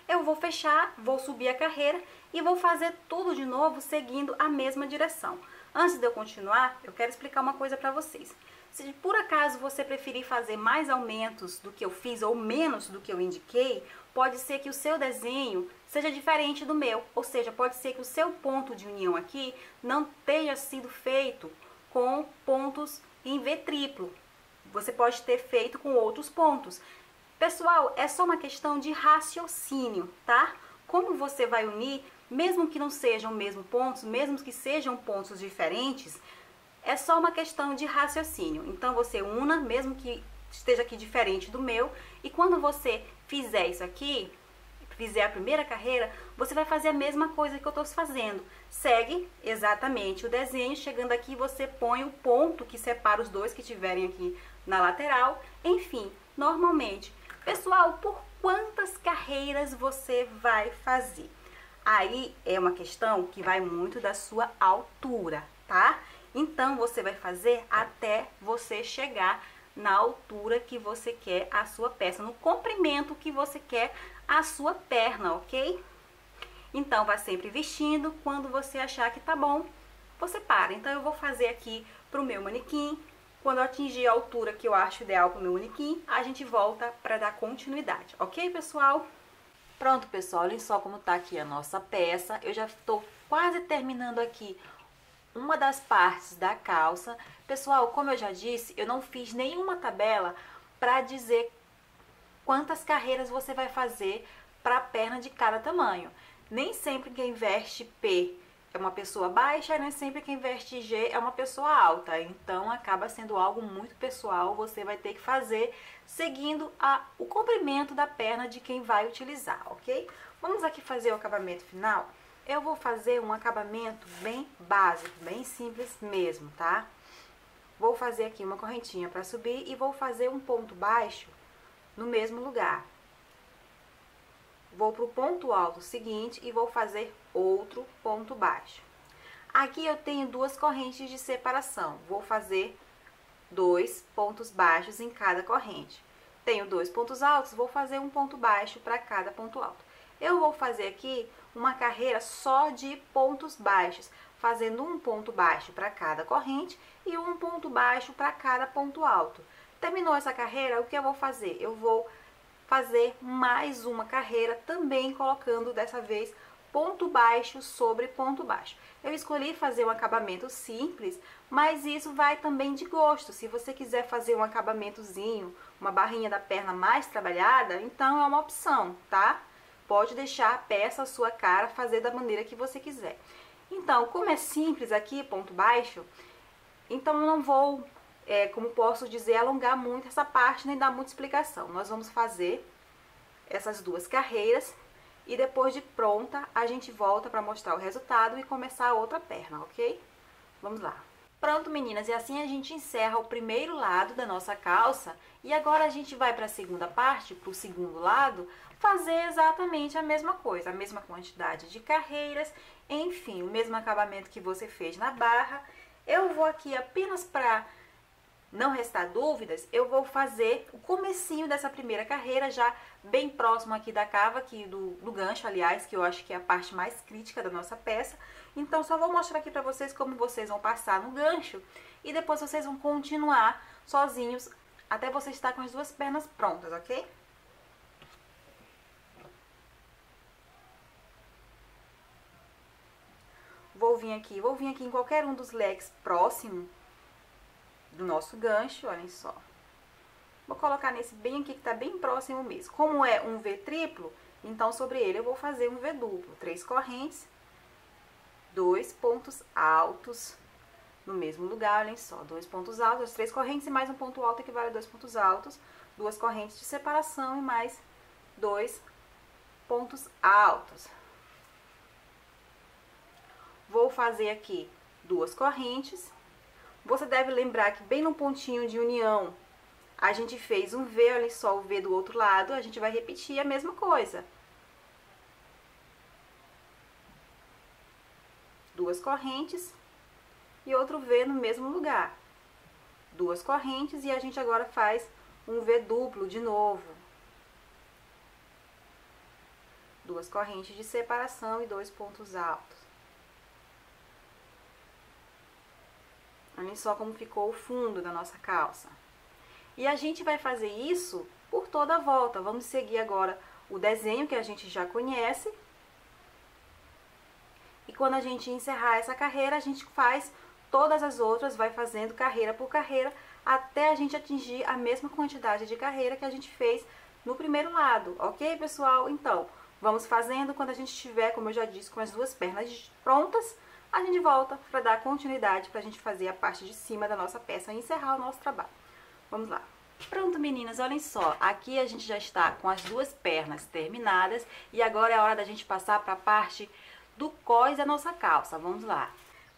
eu vou fechar, vou subir a carreira e vou fazer tudo de novo seguindo a mesma direção. Antes de eu continuar, eu quero explicar uma coisa para vocês. Se por acaso você preferir fazer mais aumentos do que eu fiz ou menos do que eu indiquei, pode ser que o seu desenho seja diferente do meu. Ou seja, pode ser que o seu ponto de união aqui não tenha sido feito com pontos em V triplo. Você pode ter feito com outros pontos. Pessoal, é só uma questão de raciocínio, tá? Como você vai unir, mesmo que não sejam mesmo pontos, mesmo que sejam pontos diferentes, é só uma questão de raciocínio. Então, você una, mesmo que esteja aqui diferente do meu, e quando você fizer isso aqui, fizer a primeira carreira, você vai fazer a mesma coisa que eu estou fazendo. Segue exatamente o desenho, chegando aqui você põe o ponto que separa os dois que tiverem aqui na lateral, enfim, normalmente. Pessoal, por quantas carreiras você vai fazer? Aí é uma questão que vai muito da sua altura, tá? Então, você vai fazer até você chegar na altura que você quer a sua peça, no comprimento que você quer a sua perna, ok? Então, vai sempre vestindo, quando você achar que tá bom, você para. Então eu vou fazer aqui pro meu manequim. Quando eu atingir a altura que eu acho ideal pro meu manequim, a gente volta para dar continuidade, ok, pessoal? Pronto, pessoal, olhem só como tá aqui a nossa peça. Eu já estou quase terminando aqui uma das partes da calça. Pessoal, como eu já disse, eu não fiz nenhuma tabela para dizer quantas carreiras você vai fazer para a perna de cada tamanho. Nem sempre quem veste P é uma pessoa baixa, nem sempre quem veste G é uma pessoa alta. Então acaba sendo algo muito pessoal, você vai ter que fazer seguindo o comprimento da perna de quem vai utilizar, ok? Vamos aqui fazer o acabamento final. Eu vou fazer um acabamento bem básico, bem simples mesmo, tá? Vou fazer aqui uma correntinha para subir e vou fazer um ponto baixo no mesmo lugar. Vou para o ponto alto seguinte e vou fazer outro ponto baixo. Aqui eu tenho duas correntes de separação. Vou fazer 2 pontos baixos em cada corrente. Tenho 2 pontos altos, vou fazer um ponto baixo para cada ponto alto. Eu vou fazer aqui uma carreira só de pontos baixos, fazendo um ponto baixo para cada corrente e um ponto baixo para cada ponto alto. Terminou essa carreira, o que eu vou fazer? Eu vou fazer mais uma carreira, também colocando dessa vez ponto baixo sobre ponto baixo. Eu escolhi fazer um acabamento simples, mas isso vai também de gosto. Se você quiser fazer um acabamentozinho, uma barrinha da perna mais trabalhada, então é uma opção, tá? Pode deixar a peça, a sua cara, fazer da maneira que você quiser. Então, como é simples aqui, ponto baixo, então eu não vou, como posso dizer, alongar muito essa parte, nem dar muita explicação. Nós vamos fazer essas duas carreiras e depois de pronta, a gente volta para mostrar o resultado e começar a outra perna, ok? Vamos lá. Pronto, meninas, e assim a gente encerra o primeiro lado da nossa calça e agora a gente vai para a segunda parte, para o segundo lado, fazer exatamente a mesma coisa, a mesma quantidade de carreiras, enfim, o mesmo acabamento que você fez na barra. Eu vou aqui apenas para não restar dúvidas, eu vou fazer o comecinho dessa primeira carreira, já bem próximo aqui da cava, aqui do gancho, aliás, que eu acho que é a parte mais crítica da nossa peça. Então, só vou mostrar aqui pra vocês como vocês vão passar no gancho e depois vocês vão continuar sozinhos até você estar com as duas pernas prontas, ok? Vou vir aqui em qualquer um dos leques próximo do nosso gancho, olhem só. Vou colocar nesse bem aqui que tá bem próximo mesmo. Como é um V triplo, então sobre ele eu vou fazer um V duplo. 3 correntes, 2 pontos altos no mesmo lugar, olhem só. 2 pontos altos, 3 correntes e mais um ponto alto equivale a 2 pontos altos. 2 correntes de separação e mais 2 pontos altos. Vou fazer aqui 2 correntes. Você deve lembrar que bem no pontinho de união, a gente fez um V, olha só o V do outro lado, a gente vai repetir a mesma coisa. 2 correntes e outro V no mesmo lugar. 2 correntes e a gente agora faz um V duplo de novo. 2 correntes de separação e 2 pontos altos. Olhem só como ficou o fundo da nossa calça. E a gente vai fazer isso por toda a volta. Vamos seguir agora o desenho que a gente já conhece. E quando a gente encerrar essa carreira, a gente faz todas as outras, vai fazendo carreira por carreira, até a gente atingir a mesma quantidade de carreira que a gente fez no primeiro lado, ok, pessoal? Então, vamos fazendo, quando a gente estiver, como eu já disse, com as duas pernas prontas, a gente volta para dar continuidade, para a gente fazer a parte de cima da nossa peça e encerrar o nosso trabalho. Vamos lá. Pronto, meninas, olhem só, aqui a gente já está com as duas pernas terminadas e agora é a hora da gente passar para a parte do cós da nossa calça. Vamos lá.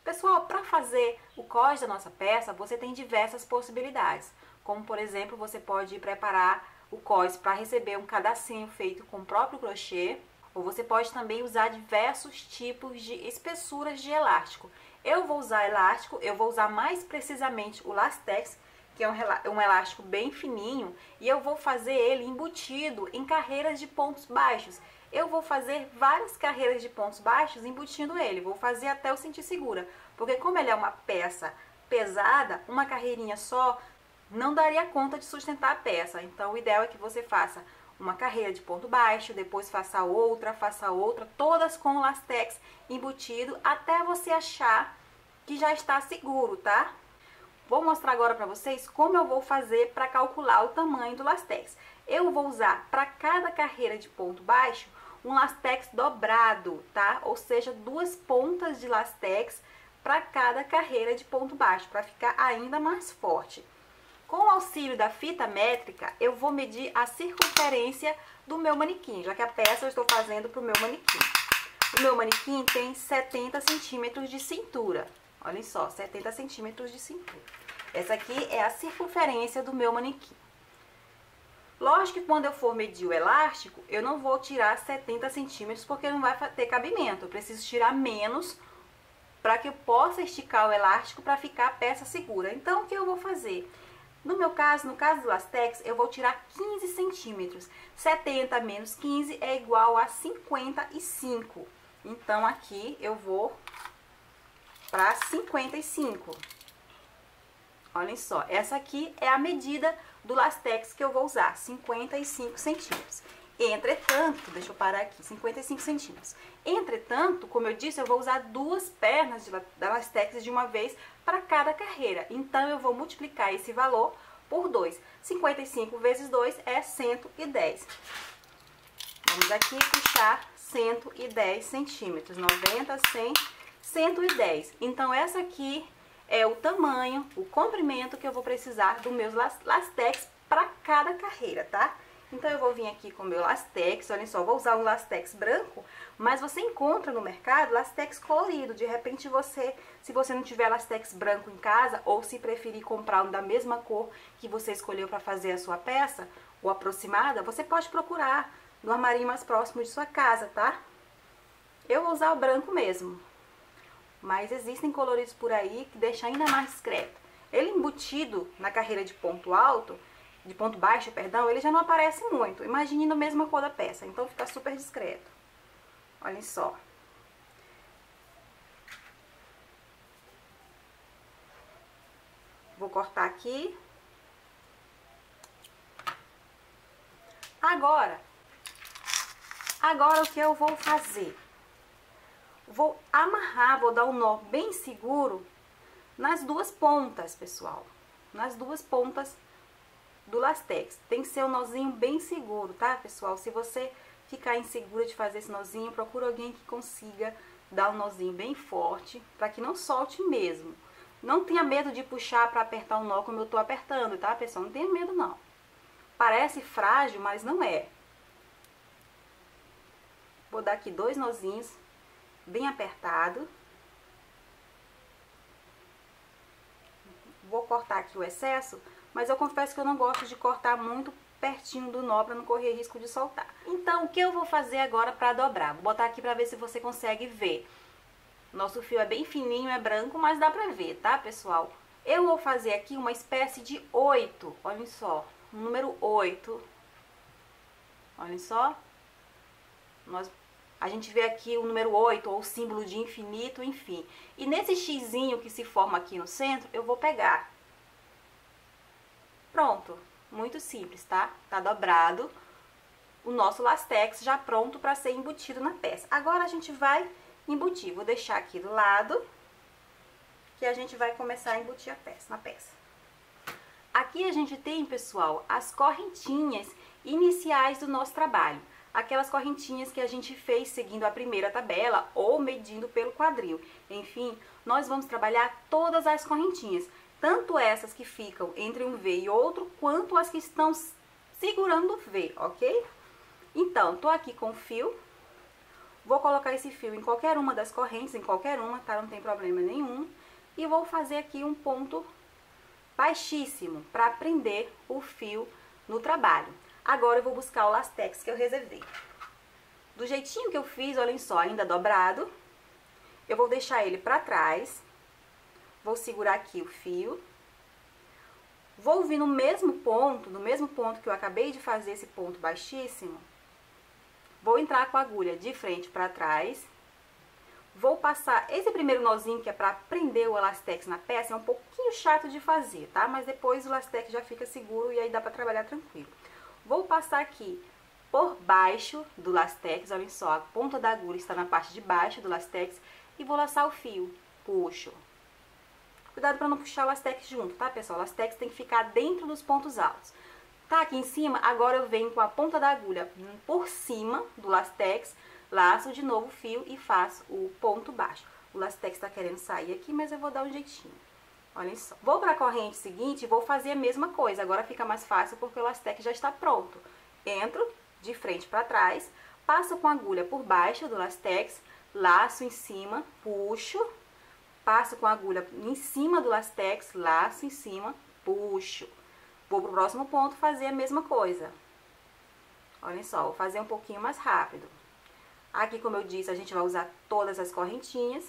Pessoal, para fazer o cós da nossa peça, você tem diversas possibilidades, como por exemplo, você pode preparar o cós para receber um cadacinho feito com o próprio crochê, ou você pode também usar diversos tipos de espessuras de elástico. Eu vou usar elástico, eu vou usar mais precisamente o Lastex, que é um elástico bem fininho, e eu vou fazer ele embutido em carreiras de pontos baixos. eu vou fazer várias carreiras de pontos baixos embutindo ele. Vou fazer até eu sentir segura. Porque como ele é uma peça pesada, uma carreirinha só não daria conta de sustentar a peça. Então, o ideal é que você faça uma carreira de ponto baixo, depois faça outra, todas com o lastex embutido, até você achar que já está seguro, tá? Vou mostrar agora para vocês como eu vou fazer para calcular o tamanho do lastex. Eu vou usar para cada carreira de ponto baixo um lastex dobrado, tá? Ou seja, 2 pontas de lastex para cada carreira de ponto baixo, para ficar ainda mais forte. Com o auxílio da fita métrica, eu vou medir a circunferência do meu manequim, já que a peça eu estou fazendo para o meu manequim. O meu manequim tem 70 centímetros de cintura. Olhem só, 70 centímetros de cintura. Essa aqui é a circunferência do meu manequim. Lógico que quando eu for medir o elástico, eu não vou tirar 70 centímetros porque não vai ter cabimento. Eu preciso tirar menos para que eu possa esticar o elástico para ficar a peça segura. Então, o que eu vou fazer? No meu caso, no caso do lastex, eu vou tirar 15 centímetros. 70 menos 15 é igual a 55. Então, aqui eu vou para 55. Olhem só, essa aqui é a medida do lastex que eu vou usar, 55 centímetros. Entretanto, deixa eu parar aqui, 55 centímetros. Entretanto, como eu disse, eu vou usar 2 pernas da lastex de uma vez para cada carreira. Então, eu vou multiplicar esse valor por 2. 55 vezes 2 é 110. Vamos aqui puxar 110 centímetros. 90, 100, 110. Então, essa aqui é o tamanho, o comprimento que eu vou precisar do meu lastex para cada carreira, tá? Então, eu vou vir aqui com o meu lastex, olha só, vou usar um lastex branco, mas você encontra no mercado lastex colorido. De repente, se você não tiver lastex branco em casa, ou se preferir comprar um da mesma cor que você escolheu para fazer a sua peça, ou aproximada, você pode procurar no armarinho mais próximo de sua casa, tá? Eu vou usar o branco mesmo, mas existem coloridos por aí que deixam ainda mais discreto. Ele embutido na carreira de ponto baixo, perdão, ele já não aparece muito. Imagine na mesma cor da peça, então fica super discreto. Olhem só. Vou cortar aqui. Agora o que eu vou fazer? Vou amarrar, vou dar um nó bem seguro nas 2 pontas, pessoal. Nas 2 pontas do lastex. Tem que ser um nozinho bem seguro, tá, pessoal? Se você ficar insegura de fazer esse nozinho, procura alguém que consiga dar um nozinho bem forte, para que não solte mesmo. Não tenha medo de puxar para apertar o nó como eu tô apertando, tá, pessoal? Não tenha medo, não. Parece frágil, mas não é. Vou dar aqui 2 nozinhos bem apertado. Vou cortar aqui o excesso, mas eu confesso que eu não gosto de cortar muito pertinho do nó para não correr risco de soltar. Então, o que eu vou fazer agora para dobrar? Vou botar aqui para ver se você consegue ver. Nosso fio é bem fininho, é branco, mas dá pra ver, tá, pessoal? Eu vou fazer aqui uma espécie de 8, olhem só, o número 8. Olhem só. A gente vê aqui o número 8, ou o símbolo de infinito, enfim. E nesse xizinho que se forma aqui no centro, eu vou pegar. Pronto, muito simples, tá? Tá dobrado o nosso lastex já pronto para ser embutido na peça. Agora a gente vai embutir. Vou deixar aqui do lado, que a gente vai começar a embutir a peça, na peça. Aqui a gente tem, pessoal, as correntinhas iniciais do nosso trabalho. Aquelas correntinhas que a gente fez seguindo a primeira tabela ou medindo pelo quadril. Enfim, nós vamos trabalhar todas as correntinhas. Tanto essas que ficam entre um V e outro, quanto as que estão segurando o V, ok? Então, tô aqui com o fio. Vou colocar esse fio em qualquer uma das correntes, em qualquer uma, tá? Não tem problema nenhum. E vou fazer aqui um ponto baixíssimo para prender o fio no trabalho. Agora eu vou buscar o lastex que eu reservei. Do jeitinho que eu fiz, olhem só, ainda dobrado, eu vou deixar ele para trás. Vou segurar aqui o fio. Vou vir no mesmo ponto que eu acabei de fazer esse ponto baixíssimo. Vou entrar com a agulha de frente para trás. Vou passar esse primeiro nozinho, que é para prender o elastex na peça, é um pouquinho chato de fazer, tá? Mas depois o elastex já fica seguro e aí dá para trabalhar tranquilo. Vou passar aqui por baixo do elastex, olha só, a ponta da agulha está na parte de baixo do elastex e vou laçar o fio. Puxo. Cuidado para não puxar o elastex junto, tá, pessoal? O elastex tem que ficar dentro dos pontos altos. Tá aqui em cima, agora eu venho com a ponta da agulha por cima do elastex, laço de novo o fio e faço o ponto baixo. O elastex tá querendo sair aqui, mas eu vou dar um jeitinho. Olhem só. Vou para a corrente seguinte e vou fazer a mesma coisa. Agora fica mais fácil porque o elastex já está pronto. Entro de frente para trás, passo com a agulha por baixo do elastex, laço em cima, puxo, passo com a agulha em cima do elastex, laço em cima, puxo. Vou pro próximo ponto fazer a mesma coisa. Olhem só, vou fazer um pouquinho mais rápido. Aqui, como eu disse, a gente vai usar todas as correntinhas.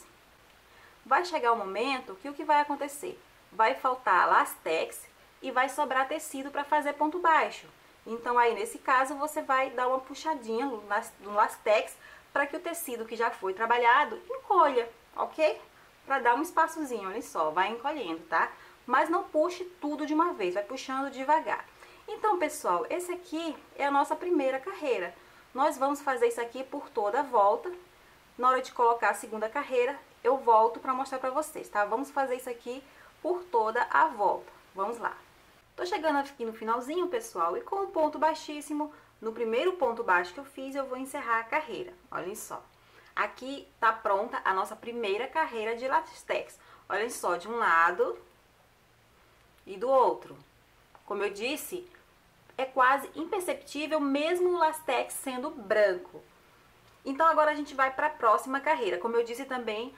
Vai chegar um momento que o que vai acontecer? Vai faltar elastex e vai sobrar tecido para fazer ponto baixo. Então, aí, nesse caso, você vai dar uma puxadinha no elastex para que o tecido que já foi trabalhado encolha, ok? Para dar um espaçozinho, olha só, vai encolhendo, tá? Mas não puxe tudo de uma vez, vai puxando devagar. Então, pessoal, esse aqui é a nossa primeira carreira. Nós vamos fazer isso aqui por toda a volta. Na hora de colocar a segunda carreira, eu volto para mostrar para vocês, tá? Vamos fazer isso aqui por toda a volta. Vamos lá. Tô chegando aqui no finalzinho, pessoal, e com o ponto baixíssimo, no primeiro ponto baixo que eu fiz, eu vou encerrar a carreira. Olhem só. Aqui tá pronta a nossa primeira carreira de elastex. Olhem só, de um lado e do outro. Como eu disse, é quase imperceptível mesmo o elastex sendo branco. Então agora a gente vai para a próxima carreira. Como eu disse também,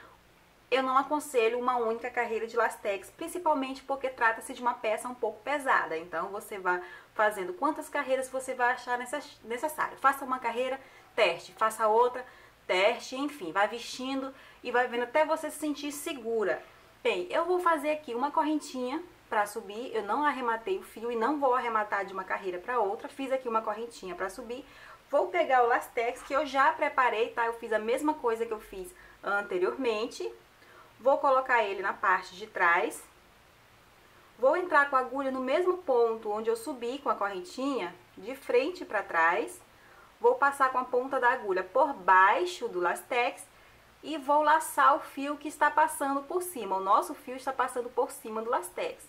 eu não aconselho uma única carreira de elastex, principalmente porque trata-se de uma peça um pouco pesada. Então você vai fazendo quantas carreiras você vai achar necessário. Faça uma carreira, teste, faça outra, teste, enfim, vai vestindo e vai vendo até você se sentir segura. Bem, eu vou fazer aqui uma correntinha para subir, eu não arrematei o fio e não vou arrematar de uma carreira para outra, fiz aqui uma correntinha para subir, vou pegar o elastex que eu já preparei, tá? Eu fiz a mesma coisa que eu fiz anteriormente, vou colocar ele na parte de trás, vou entrar com a agulha no mesmo ponto onde eu subi com a correntinha, de frente para trás, vou passar com a ponta da agulha por baixo do elastex e vou laçar o fio que está passando por cima, o nosso fio está passando por cima do elastex.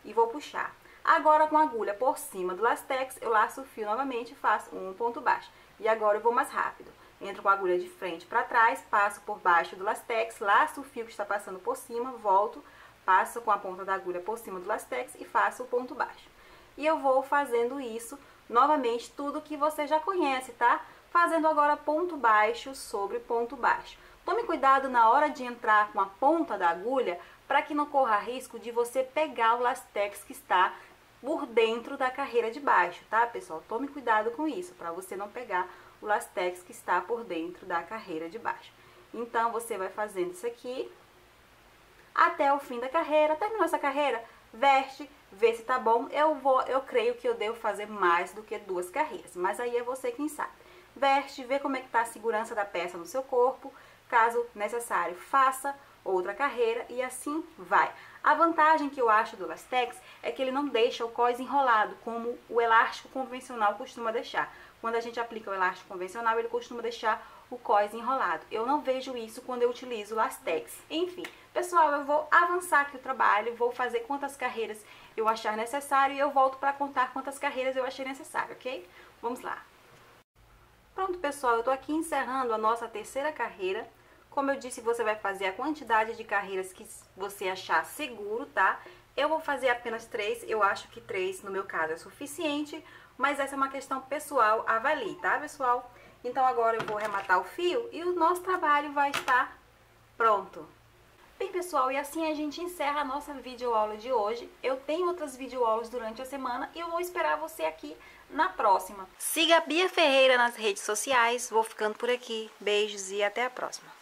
E vou puxar. Agora, com a agulha por cima do elastex, eu laço o fio novamente e faço um ponto baixo. E agora eu vou mais rápido. Entro com a agulha de frente para trás, passo por baixo do elastex, laço o fio que está passando por cima, volto, passo com a ponta da agulha por cima do elastex e faço o ponto baixo. E eu vou fazendo isso novamente, tudo que você já conhece, tá? Fazendo agora ponto baixo sobre ponto baixo. Tome cuidado na hora de entrar com a ponta da agulha para que não corra risco de você pegar o elastex que está por dentro da carreira de baixo, tá, pessoal? Tome cuidado com isso, para você não pegar o elastex que está por dentro da carreira de baixo. Então, você vai fazendo isso aqui até o fim da carreira. Terminou essa carreira? Veste, vê se tá bom. Eu creio que eu devo fazer mais do que 2 carreiras, mas aí é você quem sabe. Veste, vê como é que tá a segurança da peça no seu corpo. Caso necessário, faça outra carreira e assim vai. A vantagem que eu acho do elastex é que ele não deixa o cós enrolado, como o elástico convencional costuma deixar. Quando a gente aplica o elástico convencional, ele costuma deixar o cós enrolado. Eu não vejo isso quando eu utilizo o elastex. Enfim, pessoal, eu vou avançar aqui o trabalho, vou fazer quantas carreiras eu achar necessário e eu volto para contar quantas carreiras eu achei necessário, ok? Vamos lá. Pronto, pessoal, eu tô aqui encerrando a nossa terceira carreira. Como eu disse, você vai fazer a quantidade de carreiras que você achar seguro, tá? Eu vou fazer apenas 3, eu acho que 3 no meu caso é suficiente, mas essa é uma questão pessoal, avalie, tá, pessoal? Então agora eu vou arrematar o fio e o nosso trabalho vai estar pronto. Bem, pessoal, e assim a gente encerra a nossa videoaula de hoje. Eu tenho outras videoaulas durante a semana e eu vou esperar você aqui na próxima. Siga a Bia Ferreira nas redes sociais. Vou ficando por aqui. Beijos e até a próxima.